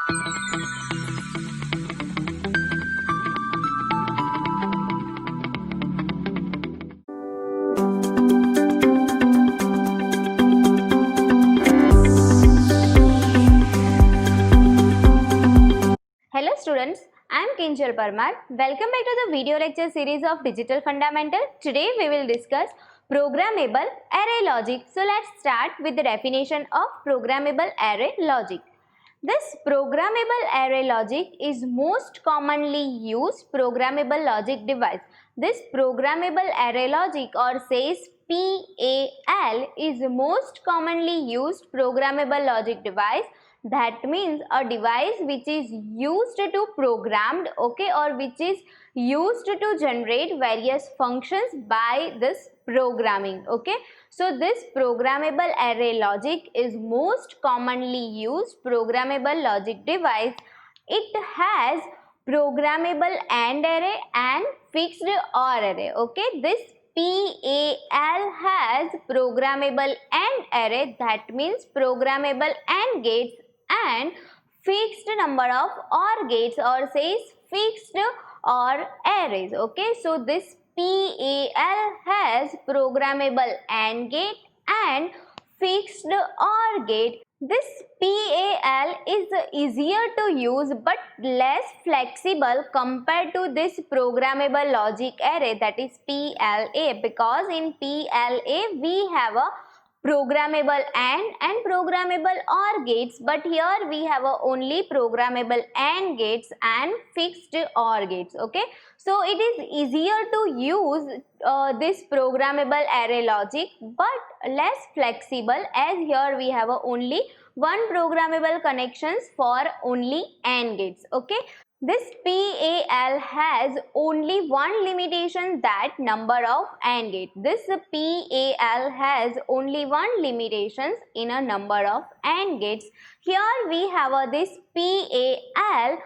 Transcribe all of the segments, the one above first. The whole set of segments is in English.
Hello students, I am Kinjal Parmar. Welcome back to the video lecture series of Digital Fundamental. Today we will discuss programmable array logic. So let's start with the definition of programmable array logic. This programmable array logic is most commonly used programmable logic device. This programmable array logic, or says PAL, is most commonly used programmable logic device. That means a device which is used to programmed, okay, or which is used to generate various functions by this programming, okay. So this programmable array logic is most commonly used programmable logic device. It has programmable AND array and fixed OR array, okay. This PAL has programmable AND array, that means programmable AND gates, and fixed number of OR gates, or says fixed OR arrays, okay. So this PAL has programmable AND gate and fixed OR gate. This PAL is easier to use but less flexible compared to this programmable logic array, that is PLA, because in PLA we have a programmable and programmable OR gates, but here we have only programmable AND gates and fixed OR gates, okay. So it is easier to use this programmable array logic but less flexible, as here we have only one programmable connections for only AND gates, okay. This PAL has only one limitation, that number of AND gates. This PAL has only one limitation in a number of AND gates. Here we have this PAL,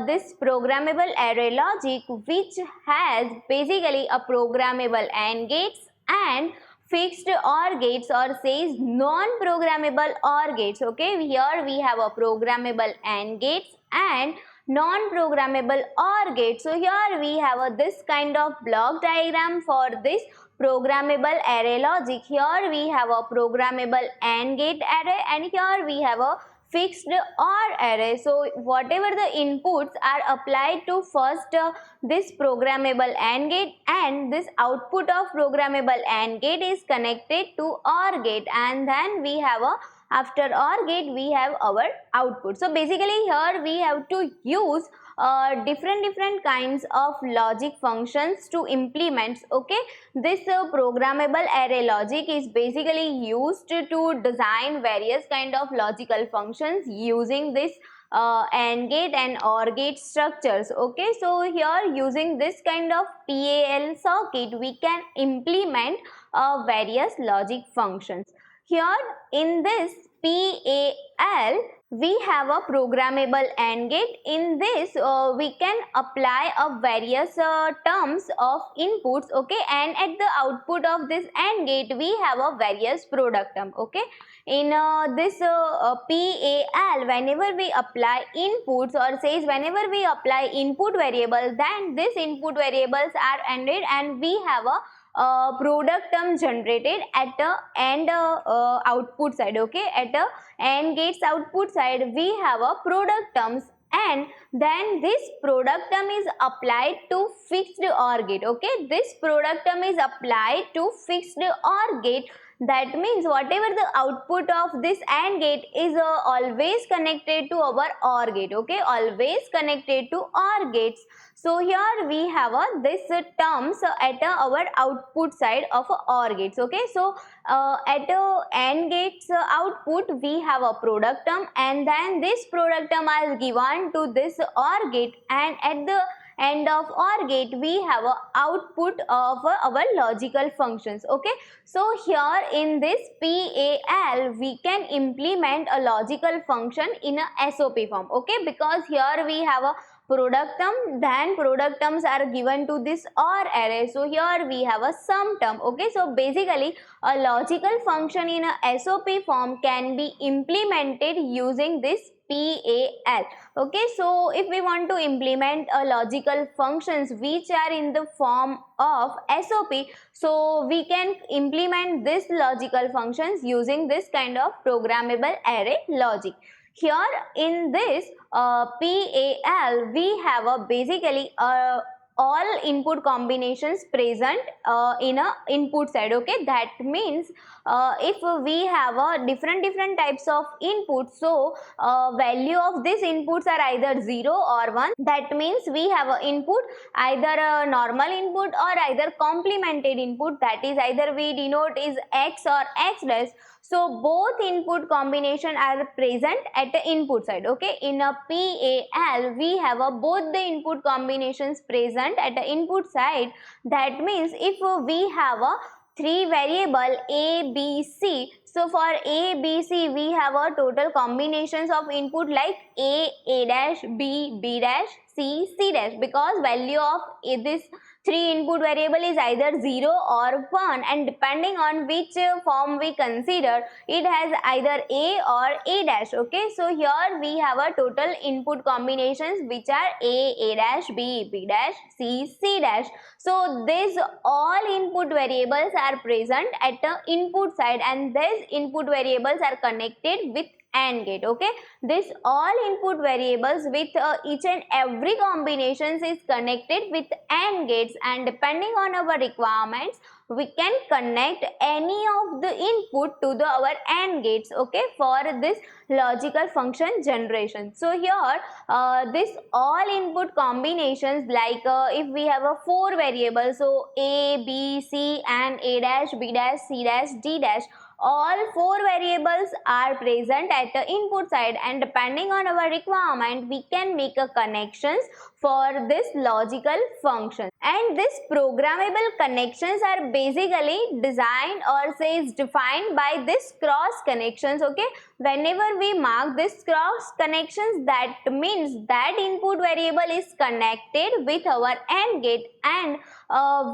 this programmable array logic, which has basically a programmable AND gates and fixed OR gates, or says non-programmable OR gates, okay. Here we have a programmable AND gates and non-programmable OR gate. So here we have this kind of block diagram for this programmable array logic. Here we have a programmable AND gate array, and here we have a fixed OR array. So whatever the inputs are applied to first this programmable AND gate, and this output of programmable AND gate is connected to OR gate, and then we have a after OR gate we have our output. So basically here we have to use different kinds of logic functions to implement, okay. This programmable array logic is basically used to design various kind of logical functions using this AND gate and OR gate structures, okay. So here using this kind of PAL circuit we can implement various logic functions. Here in this PAL we have a programmable AND gate. In this we can apply a various terms of inputs, okay, and at the output of this AND gate we have a various product term, okay. In this PAL, whenever we apply inputs, or says whenever we apply input variable, then this input variables are ANDed and we have a product term generated at the AND output side, okay. At the AND gates output side we have a product terms, and then this product term is applied to fixed OR gate, okay. This product term is applied to fixed OR gate. That means whatever the output of this AND gate is always connected to our OR gate, okay, always connected to OR gates. So here we have this terms at our output side of OR gates, okay. So at AND gates output we have a product term, and then this product term is given to this OR gate, and at the end of OR gate we have a output of our logical functions, okay. So here in this PAL we can implement a logical function in a SOP form, okay, because here we have a product term, then product terms are given to this OR array. So here we have a sum term, okay. So basically a logical function in a SOP form can be implemented using this PAL. Okay, so if we want to implement a logical functions which are in the form of SOP, so we can implement this logical functions using this kind of programmable array logic. Here in this PAL, we have a basically all input combinations present in a input side. Okay, that means if we have a different types of input, so value of these inputs are either 0 or 1. That means we have a input either a normal input or either complemented input, that is either we denote is x or x dash. So both input combination are present at the input side. Okay, in a PAL we have a both the input combinations present at the input side. That means if we have a three variable a, b, c, so for a, b, c we have a total combinations of input like a dash, b dash, c dash, because value of this three input variable is either 0 or 1, and depending on which form we consider, it has either a or a dash. Okay, so here we have a total input combinations which are a dash, b dash, c dash. So these all input variables are present at the input side, and these input variables are connected with AND gate. Okay, this all input variables with each and every combinations is connected with AND gates, and depending on our requirements we can connect any of the input to the our AND gates. Okay, for this logical function generation. So here this all input combinations like if we have a 4 variables, so a, b, c and a dash, b dash, c dash, d dash, all 4 variables are present at the input side, and depending on our requirement we can make a connections for this logical function. And this programmable connections are basically designed or says defined by this cross connections. Okay, whenever we mark this cross connections, that means that input variable is connected with our AND gate, and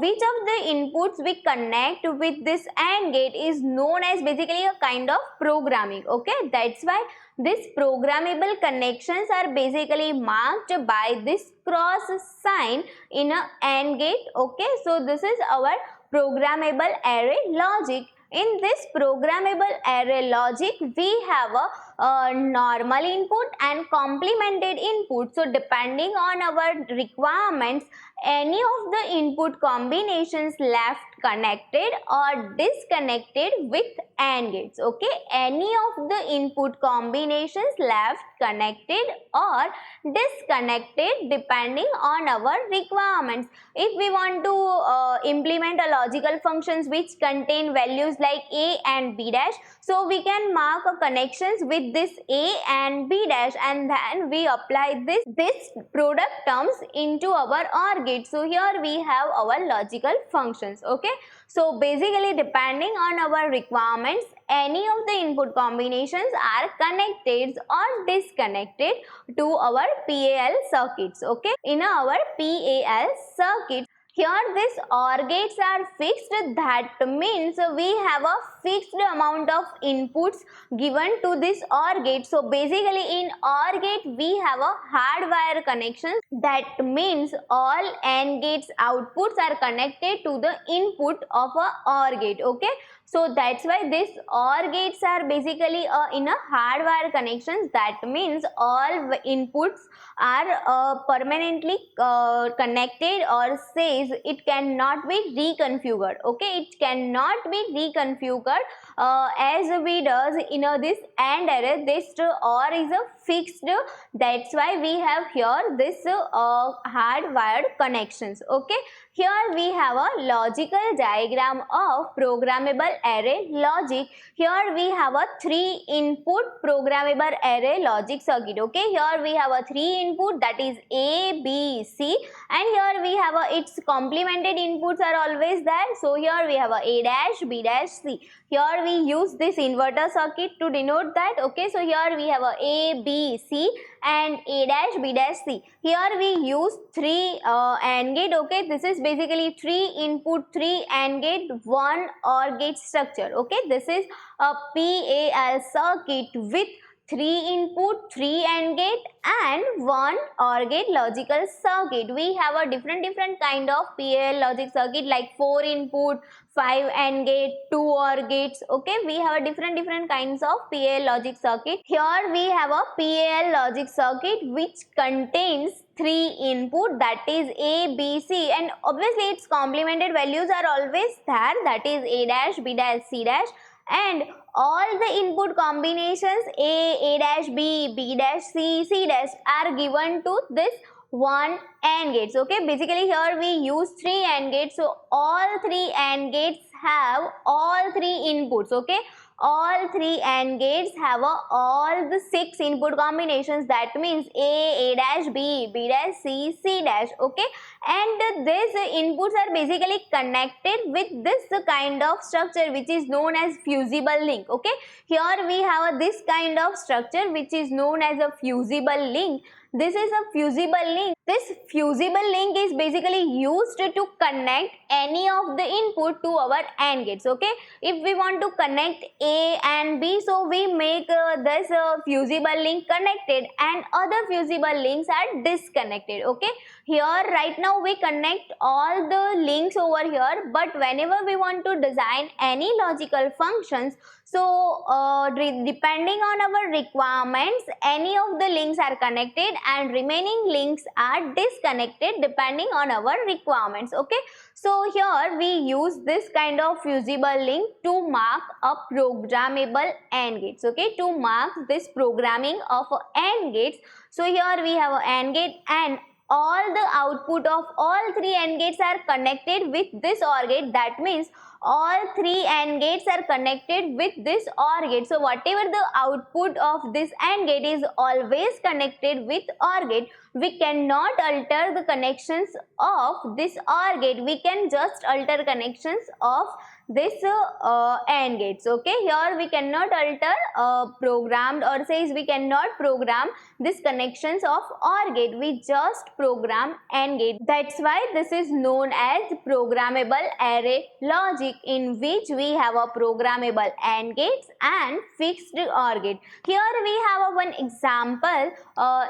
which of the inputs we connect with this AND gate is known as basically a kind of programming. Okay, that's why these programmable connections are basically marked by this cross sign in a AND gate. Okay, so this is our programmable array logic. In this programmable array logic, we have a normal input and complemented input. So depending on our requirements, any of the input combinations left connected or disconnected with AND gates. Okay, any of the input combinations left connected or disconnected depending on our requirements. If we want to implement a logical functions which contain values like a and b dash, so we can mark a connections with this a and b dash, and then we apply this product terms into our OR gate. So here we have our logical functions. Okay, so basically depending on our requirements, any of the input combinations are connected or disconnected to our PAL circuits. Okay, in our PAL circuits, here these OR gates are fixed. That means we have a fixed amount of inputs given to this OR gate. So basically in OR gate we have a hardwire connection. That means all AND gates outputs are connected to the input of a OR gate. Okay, so that's why these OR gates are basically in a hardwire connections. That means all inputs are permanently connected, or says it cannot be reconfigured. Okay, it cannot be reconfigured as we does in this AND array. This OR is a fixed. That's why we have here this hardwired connections. Okay, here we have a logical diagram of programmable array logic. Here we have a 3 input programmable array logic circuit. Okay, here we have a 3 input, that is A, B, C, and here we have a its complemented inputs are always there. So here we have a dash, B dash, C. Here we use this inverter circuit to denote that. Okay, so here we have a B, C and A dash, B dash, C. Here we use 3 AND gate. Okay, this is basically 3 input, 3 AND gate, 1 OR gate structure. Okay, this is a PAL circuit with 3 input, 3 AND gate and 1 OR gate logical circuit. We have a different kind of PAL logic circuit like 4 input, 5 AND gate, 2 OR gates. Okay, we have a different kinds of PAL logic circuit. Here we have a PAL logic circuit which contains 3 input, that is A, B, C, and obviously its complemented values are always there, that is A dash, B dash, C dash, and all the input combinations A dash, B dash, C dash are given to this one AND gates. Okay, basically here we use 3 AND gates, so all 3 AND gates have all 3 inputs. Okay, all 3 AND gates have all the 6 input combinations, that means A dash, B dash, C dash. Okay, and these inputs are basically connected with this kind of structure which is known as fusible link. Okay, here we have this kind of structure which is known as a fusible link. This is a fusible link. This fusible link is basically used to connect any of the input to our AND gates. Okay, if we want to connect A and B, so we make this fusible link connected and other fusible links are disconnected. Okay, here right now we connect all the links over here, but whenever we want to design any logical functions, so depending on our requirements, any of the links are connected and remaining links are disconnected depending on our requirements. Okay, so here we use this kind of fusible link to mark a programmable AND gates. Okay, to mark this programming of AND gates. So here we have an AND gate and all the output of all 3 AND gates are connected with this OR gate. That means all 3 AND gates are connected with this OR gate. So whatever the output of this AND gate is always connected with OR gate. We cannot alter the connections of this OR gate. We can just alter connections of this AND gates. Okay, here we cannot alter programmed, or says we cannot program these connections of OR gate. We just program AND gate. That's why this is known as programmable array logic, in which we have a programmable AND gates and fixed OR gate. Here we have one example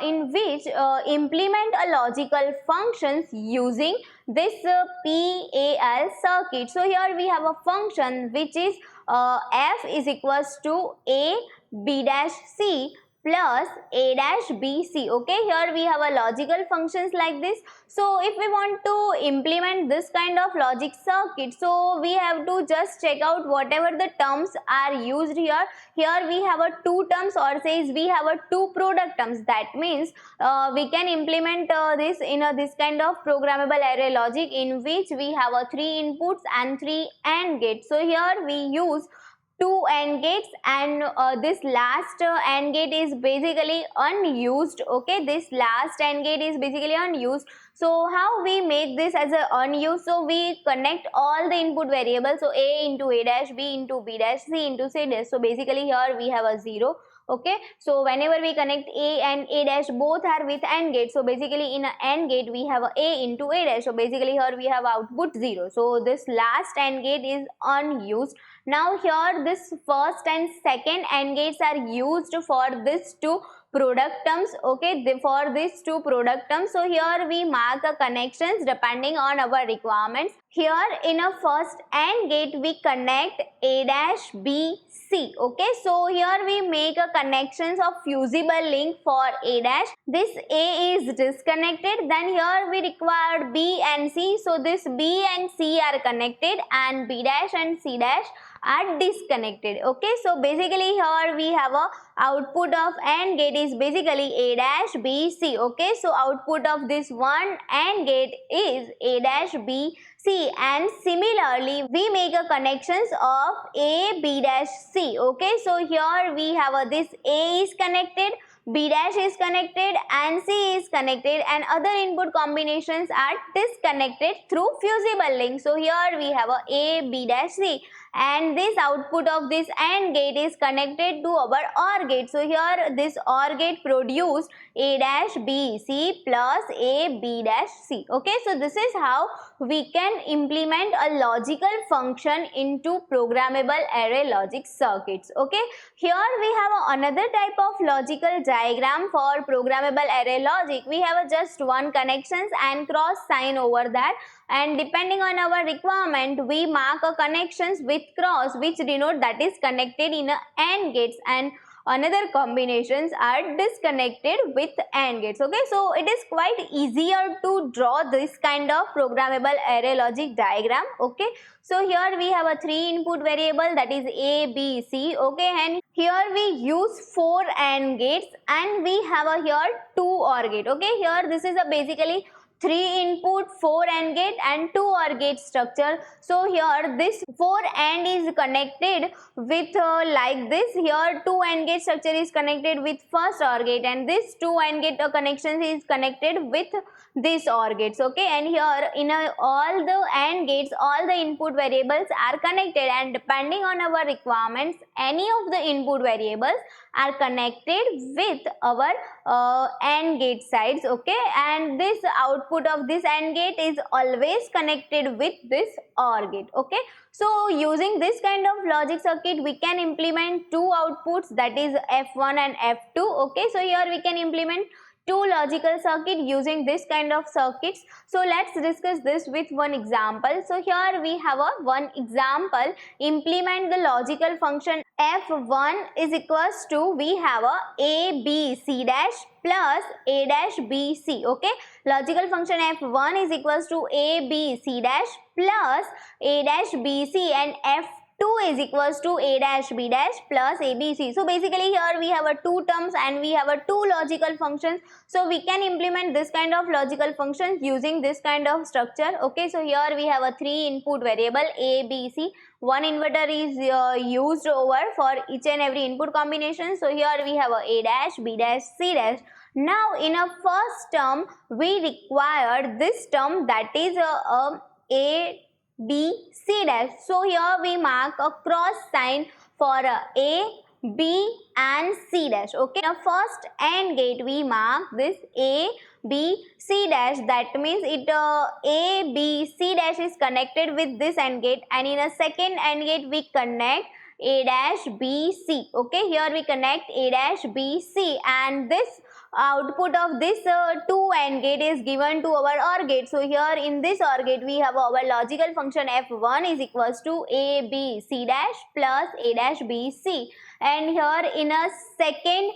in which implement a logical functions using this PAL circuit. So here we have a function which is f is equals to A B dash C plus A dash B C. Okay, here we have a logical functions like this. So if we want to implement this kind of logic circuit, so we have to just check out whatever the terms are used here. Here we have a 2 terms, or says we have a 2 product terms. That means we can implement this in this kind of programmable array logic, in which we have a 3 inputs and 3 AND gates. So here we use 2 AND gates, and this last AND gate is basically unused. Okay, this last AND gate is basically unused. So how we make this as a unused? So we connect all the input variables. So A into A dash, B into B dash, C into C dash. So basically here we have a 0. Okay, so whenever we connect A and A dash, both are with AND gate. So basically in an AND gate we have A into A dash. So basically here we have output 0. So this last AND gate is unused. Now here this first and second AND gates are used for this 2 product terms. Okay, for these 2 product terms. So here we mark a connections depending on our requirements. Here in a first AND gate we connect A dash, B, C. Okay, so here we make a connections of fusible link for A dash. This A is disconnected, then here we require B and C. So this B and C are connected and B dash and C dash are disconnected. Okay, so basically here we have a output of AND gate is basically A dash, B, C. Okay, so output of this one AND gate is A dash, B, C, and similarly we make a connections of A, B dash, C. Okay, so here we have this A is connected, B dash is connected and C is connected, and other input combinations are disconnected through fusible link. So here we have a B dash, C, and this output of this AND gate is connected to our OR gate. So here this OR gate produced A dash B C plus A B dash C. Okay, so this is how we can implement a logical function into programmable array logic circuits. Okay, here we have another type of logical diagram for programmable array logic. We have just one connections and cross sign over that, and depending on our requirement we mark a connections with cross which denote that is connected in a AND gates, and another combinations are disconnected with AND gates. Okay, so it is quite easier to draw this kind of programmable array logic diagram. Okay, so here we have a 3 input variable, that is A, B, C. Okay, and here we use 4 AND gates and we have a here 2 OR gate. Okay, here this is a basically 3 input, 4 AND gate and 2 OR gate structure. So here this 4 AND is connected with like this. Here 2 AND gate structure is connected with first OR gate, and this 2 AND gate connections is connected with this OR gates. Okay, and here in all the AND gates all the input variables are connected, and depending on our requirements any of the input variables are connected with our AND gate sides. Okay, and this output of this AND gate is always connected with this OR gate. Okay, so using this kind of logic circuit we can implement two outputs, that is F1 and F2. Okay, so here we can implement two logical circuit using this kind of circuits. So let's discuss this with one example. So here we have a one example. Implement the logical function F1 is equals to, we have a B C dash plus A dash B C. Okay, logical function F1 is equals to A B C dash plus A dash B C, and F2 is equals to A dash B dash plus ABC. So basically here we have a two terms and we have a two logical functions. So we can implement this kind of logical functions using this kind of structure. Okay, so here we have a 3 input variable A, B, C. One inverter is used over for each and every input combination. So here we have a dash, B dash, C dash. Now in a first term we require this term, that is A, B, C dash. So here we mark a cross sign for A, B and C dash. Okay, now first AND gate we mark this A, B, C dash. That means it A, B, C dash is connected with this AND gate, and in a second AND gate we connect A dash, B, C. Okay, here we connect A dash, B, C, and this output of this 2 AND gate is given to our OR gate. So here in this OR gate we have our logical function F1 is equals to A, B, C dash plus A dash, B, C, and here in a second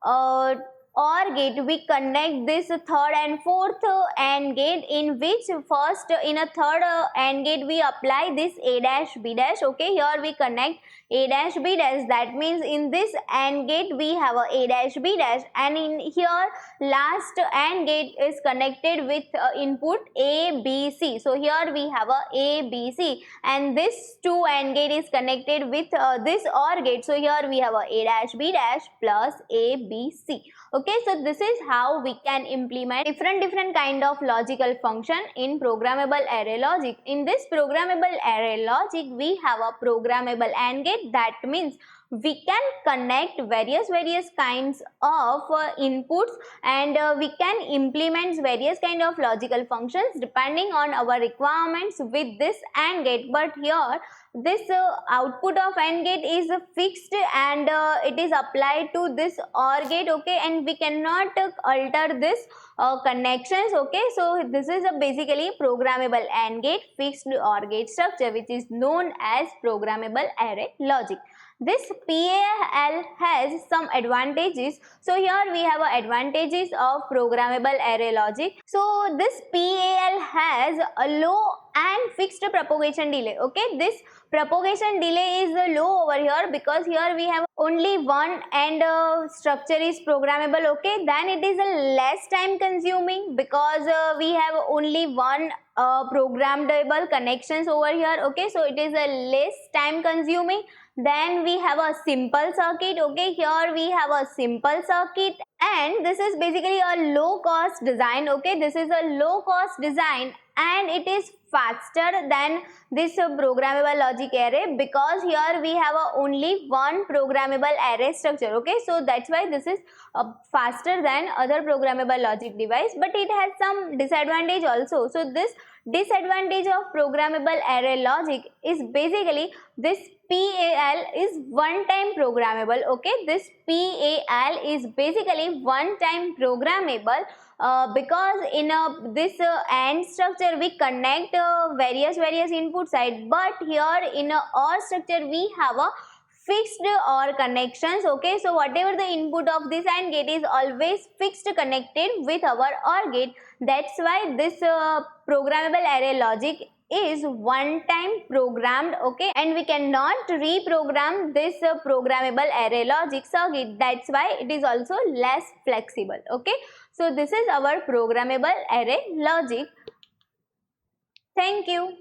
OR gate we connect this third and fourth AND gate, in which first in a third AND gate we apply this A dash, B dash. Okay, here we connect A dash, B dash. That means in this AND gate we have a dash, B dash, and in here last AND gate is connected with input A, B, C. So here we have a B, C, and this 2 AND gate is connected with this OR gate. So here we have a dash, B dash plus A, B, C. Okay, so this is how we can implement different kind of logical function in programmable array logic. In this programmable array logic we have a programmable AND gate. That means we can connect various kinds of inputs, and we can implement various kind of logical functions depending on our requirements with this AND gate. But here this output of AND gate is fixed and it is applied to this OR gate. Okay, and we cannot alter this connections. Okay, so this is a basically programmable AND gate fixed OR gate structure, which is known as programmable array logic. This PAL has some advantages. So here we have advantages of programmable array logic. So this PAL has a low and fixed propagation delay. Okay, this propagation delay is low over here because here we have only one and structure is programmable. Okay, then it is a less time consuming because we have only one programmable connections over here. Okay, so it is a less time consuming. Then we have a simple circuit. Okay, here we have a simple circuit, and this is basically a low cost design. Okay, this is a low cost design and it is faster than this programmable logic array, because here we have only one programmable array structure. Okay, so that's why this is faster than other programmable logic device, but it has some disadvantage also. So this disadvantage of programmable array logic is basically this PAL is one time programmable. Okay, this PAL is basically one time programmable, because in this AND structure we connect various input side, but here in a OR structure we have a fixed OR connections. Okay, so whatever the input of this AND gate is always fixed connected with our OR gate. That's why this programmable array logic is one time programmed. Okay, and we cannot reprogram this programmable array logic circuit. That's why it is also less flexible. Okay, so this is our programmable array logic. Thank you.